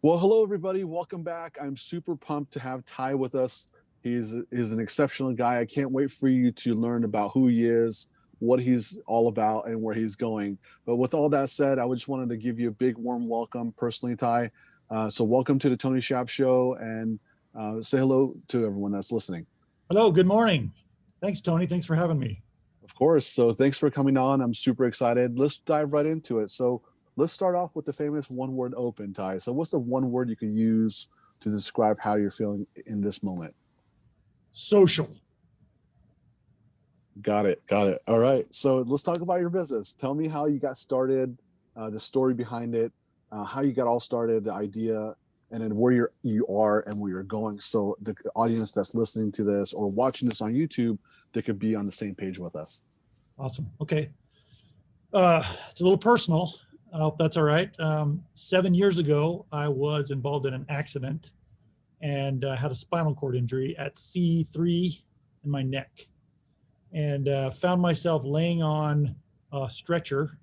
Well, hello everybody. Welcome back. I'm super pumped to have Ty with us. He's an exceptional guy. I can't wait for you to learn about who he is, what he's all about, and where he's going. But with all that said, I just wanted to give you a big warm welcome personally, Ty. So welcome to the Tony Shap Show, and say hello to everyone that's listening. Hello, good morning. Thanks, Tony. Thanks for having me. Of course. So thanks for coming on. I'm super excited. Let's dive right into it. So let's start off with the famous one-word open, Ty. So what's the one word you could use to describe how you're feeling in this moment? Social. Got it. Got it. All right. So let's talk about your business. Tell me how you got started, the story behind it, how you got all started, the idea, and then where you are and where you're going. So the audience that's listening to this or watching this on YouTube, they could be on the same page with us. Awesome. Okay. It's a little personal. I hope that's all right. 7 years ago, I was involved in an accident and had a spinal cord injury at C3 in my neck, and found myself laying on a stretcher,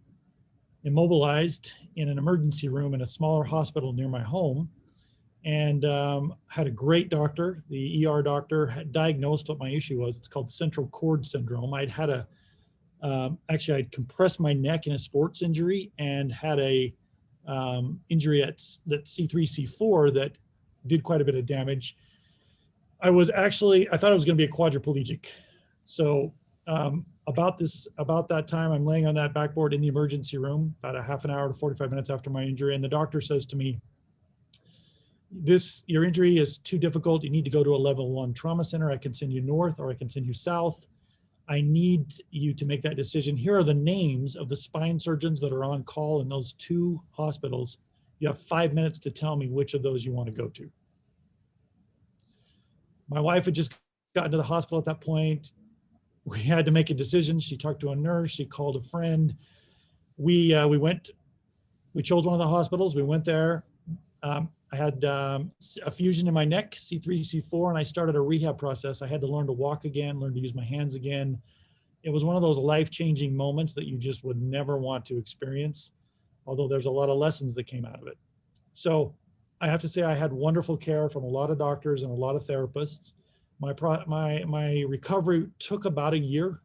immobilized in an emergency room in a smaller hospital near my home. And had a great doctor. The ER doctor had diagnosed what my issue was. It's called central cord syndrome. I'd compressed my neck in a sports injury and had a injury at that C3, C4 that did quite a bit of damage. I thought I was going to be a quadriplegic. So about that time, I'm laying on that backboard in the emergency room about a half an hour to 45 minutes after my injury. And the doctor says to me, your injury is too difficult. You need to go to a level 1 trauma center. I can send you north or I can send you south. I need you to make that decision. Here are the names of the spine surgeons that are on call in those 2 hospitals. You have 5 minutes to tell me which of those you want to go to. My wife had just gotten to the hospital at that point. We had to make a decision. She talked to a nurse. She called a friend. We chose one of the hospitals. We went there. I had a fusion in my neck, C3, C4, and I started a rehab process. I had to learn to walk again, learn to use my hands again. It was one of those life-changing moments that you just would never want to experience, although there's a lot of lessons that came out of it. So I have to say I had wonderful care from a lot of doctors and a lot of therapists. My recovery took about a year,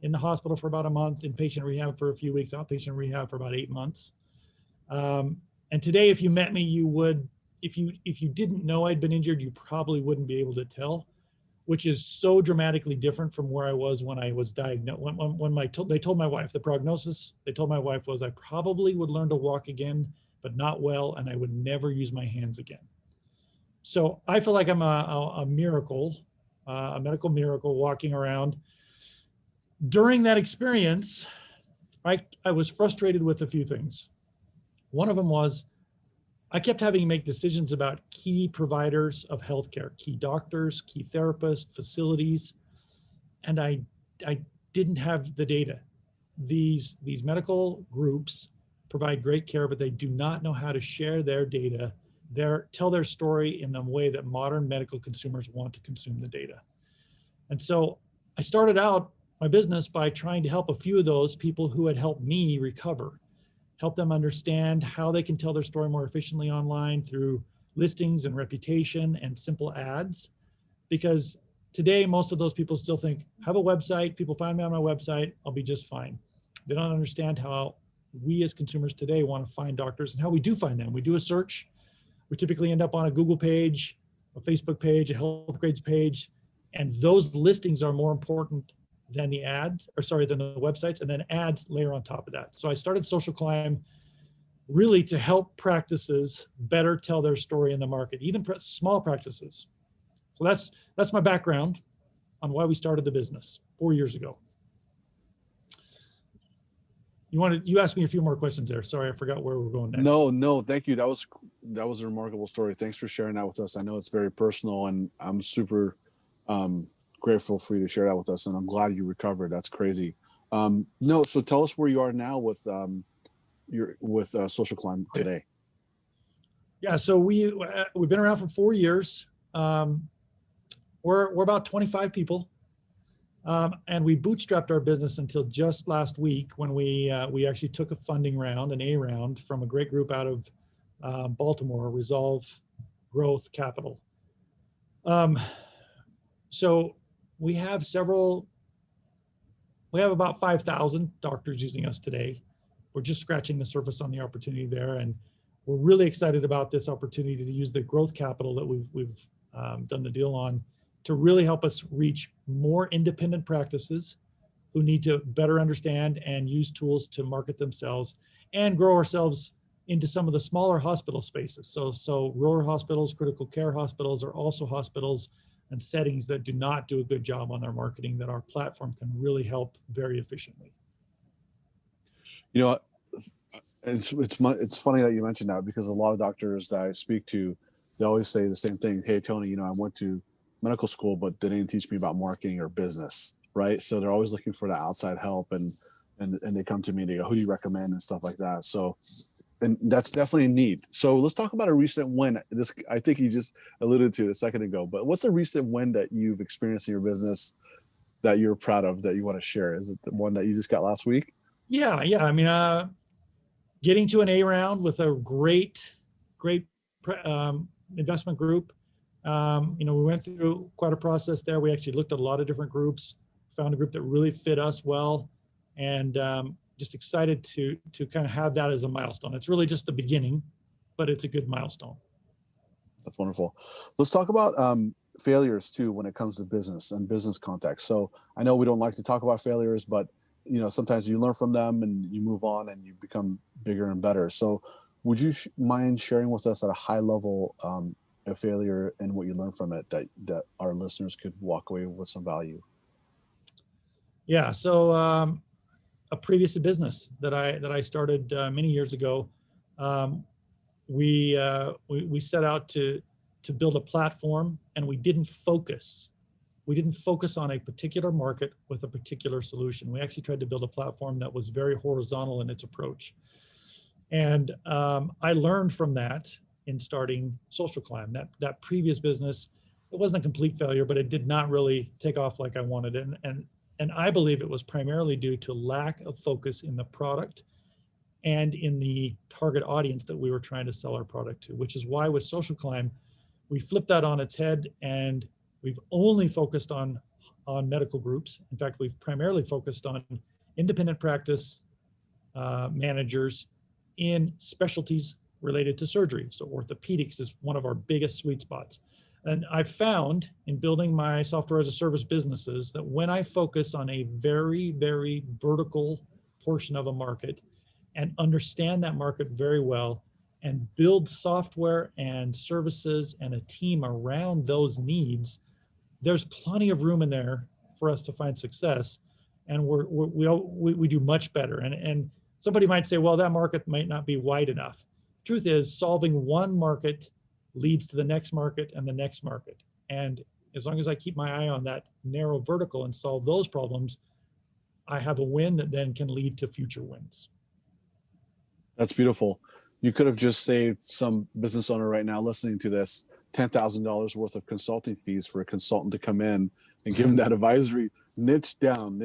in the hospital for about a month, inpatient rehab for a few weeks, outpatient rehab for about 8 months. And today, if you met me, you would, if you didn't know I'd been injured, you probably wouldn't be able to tell, which is so dramatically different from where I was when I was diagnosed. They told my wife, the prognosis, they told my wife was I probably would learn to walk again, but not well, and I would never use my hands again. So I feel like I'm a miracle, a medical miracle walking around. During that experience, I was frustrated with a few things. One of them was I kept having to make decisions about key providers of healthcare, key doctors, key therapists, facilities, and I didn't have the data. These medical groups provide great care, but they do not know how to share their data, tell their story in the way that modern medical consumers want to consume the data. And so I started out my business by trying to help a few of those people who had helped me recover. Help them understand how they can tell their story more efficiently online through listings and reputation and simple ads. Because today, most of those people still think, have a website, people find me on my website, I'll be just fine. They don't understand how we as consumers today want to find doctors and how we do find them. We do a search. We typically end up on a Google page, a Facebook page, a health grades page, and those listings are more important than the websites, and then ads layer on top of that. So I started SocialClimb really to help practices better tell their story in the market, even small practices. So that's my background on why we started the business 4 years ago. You asked me a few more questions there. Sorry, I forgot where we're going next. No, thank you. That was a remarkable story. Thanks for sharing that with us. I know it's very personal, and I'm super grateful for you to share that with us, and I'm glad you recovered. That's crazy. So tell us where you are now with SocialClimb today. Yeah, so we've been around for 4 years. We're about 25 people, and we bootstrapped our business until just last week when we actually took a funding round, an A round, from a great group out of Baltimore, Resolve Growth Capital. So we have about 5,000 doctors using us today. We're just scratching the surface on the opportunity there, and we're really excited about this opportunity to use the growth capital that we've done the deal on to really help us reach more independent practices who need to better understand and use tools to market themselves and grow ourselves into some of the smaller hospital spaces. So rural hospitals, critical care hospitals are also hospitals and settings that do not do a good job on their marketing that our platform can really help very efficiently. You know, it's funny that you mentioned that, because a lot of doctors that I speak to, they always say the same thing. Hey, Tony, I went to medical school, but they didn't teach me about marketing or business, right? So they're always looking for the outside help, and they come to me and they go, who do you recommend and stuff like that. So, and that's definitely a need. So let's talk about a recent win. This, I think you just alluded to it a second ago, but what's a recent win that you've experienced in your business that you're proud of that you want to share? Is it the one that you just got last week? Yeah. I mean, getting to an A round with a great investment group. We went through quite a process there. We actually looked at a lot of different groups, found a group that really fit us well, and just excited to kind of have that as a milestone. It's really just the beginning, but it's a good milestone. That's wonderful. Let's talk about failures too when it comes to business and business context. So I know we don't like to talk about failures, but sometimes you learn from them and you move on and you become bigger and better. So would you mind sharing with us at a high level a failure and what you learned from it that our listeners could walk away with some value? Yeah. So a previous business that I started many years ago, we set out to build a platform, and we didn't focus on a particular market with a particular solution. We actually tried to build a platform that was very horizontal in its approach. And I learned from that in starting SocialClimb. That previous business, it wasn't a complete failure, but it did not really take off like I wanted. And I believe it was primarily due to lack of focus in the product and in the target audience that we were trying to sell our product to, which is why with SocialClimb, we flipped that on its head, and we've only focused on medical groups. In fact, we've primarily focused on independent practice managers in specialties related to surgery. So orthopedics is one of our biggest sweet spots. And I've found in building my software as a service businesses that when I focus on a very, very vertical portion of a market and understand that market very well and build software and services and a team around those needs, there's plenty of room in there for us to find success. And we do much better. And somebody might say, well, that market might not be wide enough. Truth is, solving one market leads to the next market and the next market. And as long as I keep my eye on that narrow vertical and solve those problems, I have a win that then can lead to future wins. That's beautiful. You could have just saved some business owner right now listening to this $10,000 worth of consulting fees for a consultant to come in and give them that advisory, niche down.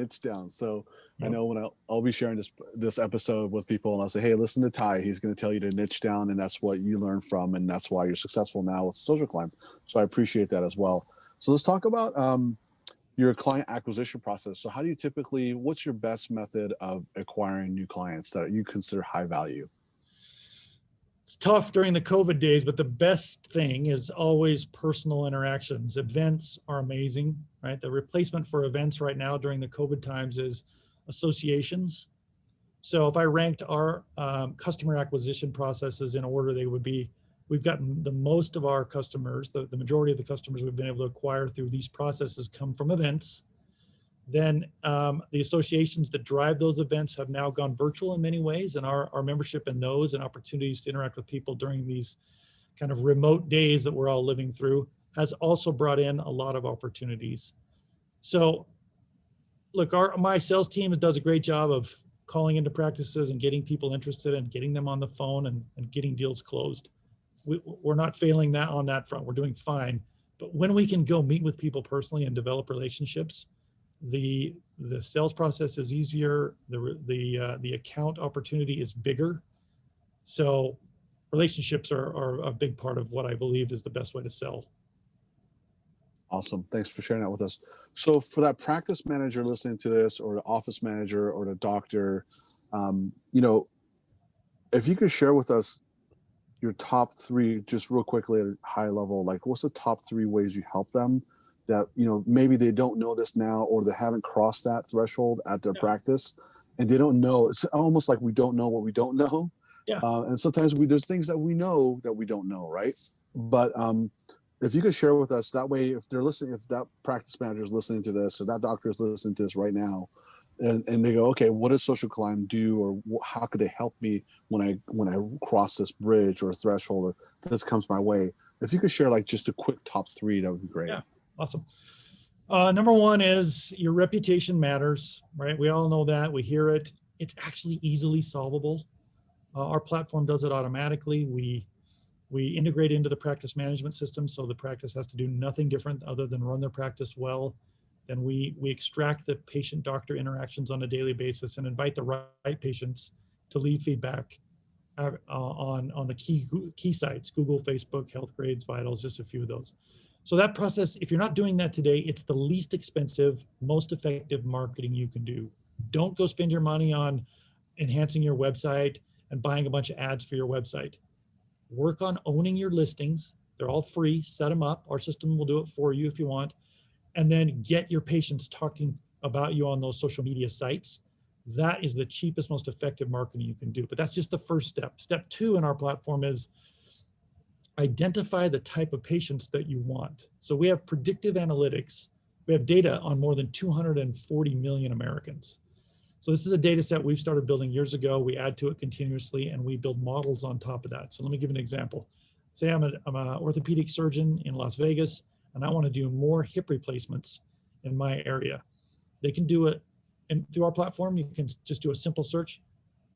So yep. I know when I'll be sharing this episode with people, and I'll say, hey, listen to Ty. He's going to tell you to niche down, and that's what you learn from, and that's why you're successful now with SocialClimb. So I appreciate that as well. So let's talk about your client acquisition process. So what's your best method of acquiring new clients that you consider high value? It's tough during the COVID days, but the best thing is always personal interactions. Events are amazing, right? The replacement for events right now during the COVID times is associations. So if I ranked our customer acquisition processes in order, they would be, we've gotten the most of our customers, the majority of the customers we've been able to acquire through these processes come from events. Then the associations that drive those events have now gone virtual in many ways, and our membership in those and opportunities to interact with people during these kind of remote days that we're all living through has also brought in a lot of opportunities. So look, my sales team does a great job of calling into practices and getting people interested and getting them on the phone and getting deals closed. We're not failing that on that front. We're doing fine. But when we can go meet with people personally and develop relationships, the sales process is easier. The account opportunity is bigger. So relationships are a big part of what I believe is the best way to sell. Awesome. Thanks for sharing that with us. So for that practice manager listening to this, or the office manager or the doctor, you know, if you could share with us your top three, just real quickly at a high level, like what's the top three ways you help them that, you know, maybe they don't know this now, or they haven't crossed that threshold at their practice, and they don't know. It's almost like we don't know what we don't know. Yeah. And sometimes there's things that we know that we don't know, right? But if you could share with us that way, if they're listening, if that practice manager is listening to this, or that doctor is listening to this right now, and they go, okay, what does SocialClimb do, or how could they help me when I cross this bridge or threshold, or this comes my way? If you could share like just a quick top three, that would be great. Yeah, awesome. Number one is your reputation matters, right? We all know that. We hear it. It's actually easily solvable. Our platform does it automatically. We integrate into the practice management system, so the practice has to do nothing different other than run their practice well. Then we extract the patient-doctor interactions on a daily basis and invite the right patients to leave feedback on the key sites: Google, Facebook, Health Grades, Vitals, just a few of those. So that process, if you're not doing that today, it's the least expensive, most effective marketing you can do. Don't go spend your money on enhancing your website and buying a bunch of ads for your website. Work on owning your listings. They're all free. Set them up. Our system will do it for you if you want. And then get your patients talking about you on those social media sites. That is the cheapest, most effective marketing you can do. But that's just the first step. Step two in our platform is identify the type of patients that you want. So we have predictive analytics. We have data on more than 240 million Americans. So this is a data set we've started building years ago. We add to it continuously, and we build models on top of that. So let me give an example. Say I'm an orthopedic surgeon in Las Vegas, and I want to do more hip replacements in my area. They can do it, and through our platform, you can just do a simple search.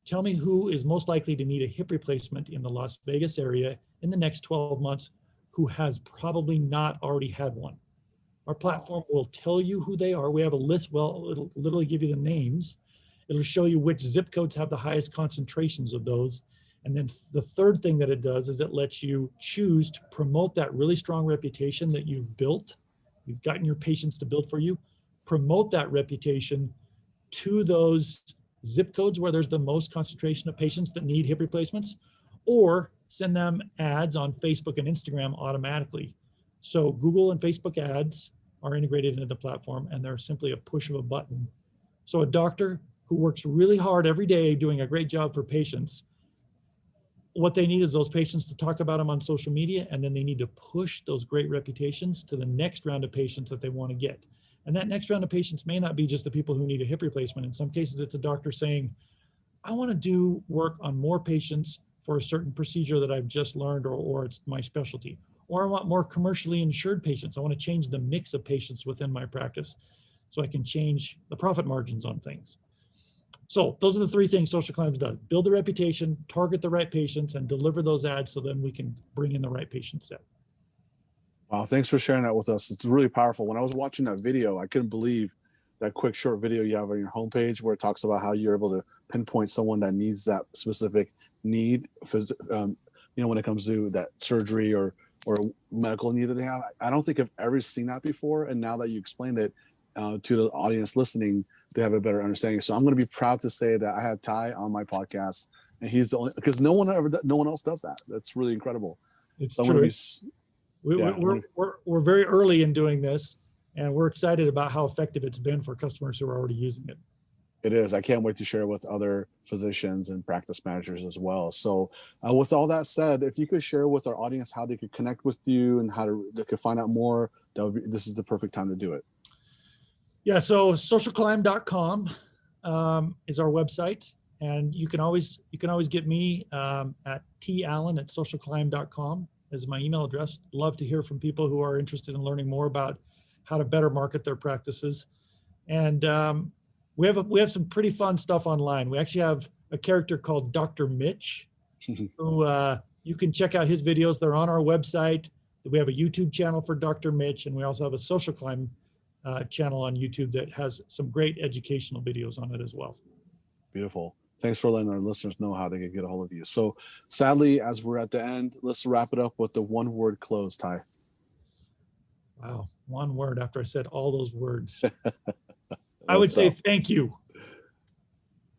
Tell me who is most likely to need a hip replacement in the Las Vegas area in the next 12 months who has probably not already had one. Our platform will tell you who they are. We have a list. Well, it'll literally give you the names. It'll show you which zip codes have the highest concentrations of those. And then the third thing that it does is it lets you choose to promote that really strong reputation that you've built. You've gotten your patients to build for you. Promote that reputation to those zip codes where there's the most concentration of patients that need hip replacements, or send them ads on Facebook and Instagram automatically. So Google and Facebook ads are integrated into the platform, and they're simply a push of a button. So a doctor who works really hard every day doing a great job for patients, what they need is those patients to talk about them on social media, and then they need to push those great reputations to the next round of patients that they want to get. And that next round of patients may not be just the people who need a hip replacement. In some cases, it's a doctor saying, I want to do work on more patients for a certain procedure that I've just learned, or it's my specialty. Or I want more commercially insured patients. I want to change the mix of patients within my practice so I can change the profit margins on things. So those are the three things SocialClimb does: build the reputation, target the right patients, and deliver those ads so then we can bring in the right patient set. Wow, thanks for sharing that with us. It's really powerful. When I was watching that video, I couldn't believe that quick short video you have on your homepage where it talks about how you're able to pinpoint someone that needs that specific need, you know, when it comes to that surgery or medical need that they have. I don't think I've ever seen that before, and now that you explained it to the audience listening, they have a better understanding. So I'm going to be proud to say that I have Ty on my podcast, and he's the only, because no one else does that. That's really incredible. It's so true. We're very early in doing this, and we're excited about how effective it's been for customers who are already using it. It is. I can't wait to share with other physicians and practice managers as well. So with all that said, if you could share with our audience how they could connect with you and they could find out more, this is the perfect time to do it. Yeah, so SocialClimb.com is our website, and you can always get me at tallen@socialclimb.com is my email address. Love to hear from people who are interested in learning more about how to better market their practices. And we have some pretty fun stuff online. We actually have a character called Dr. Mitch, who you can check out his videos. They're on our website. We have a YouTube channel for Dr. Mitch, and we also have a SocialClimb channel on YouTube that has some great educational videos on it as well. Beautiful. Thanks for letting our listeners know how they can get a hold of you. So sadly, as we're at the end, let's wrap it up with the one word close, Ty. Wow. One word after I said all those words. I would say thank you.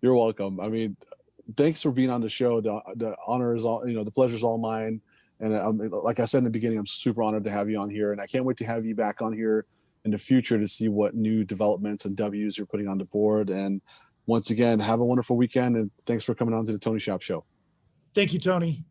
You're welcome. I mean, thanks for being on the show. The honor is all, the pleasure is all mine. And like I said in the beginning, I'm super honored to have you on here. And I can't wait to have you back on here in the future to see what new developments and W's you're putting on the board. And once again, have a wonderful weekend. And thanks for coming on to the Tony Shap Show. Thank you, Tony.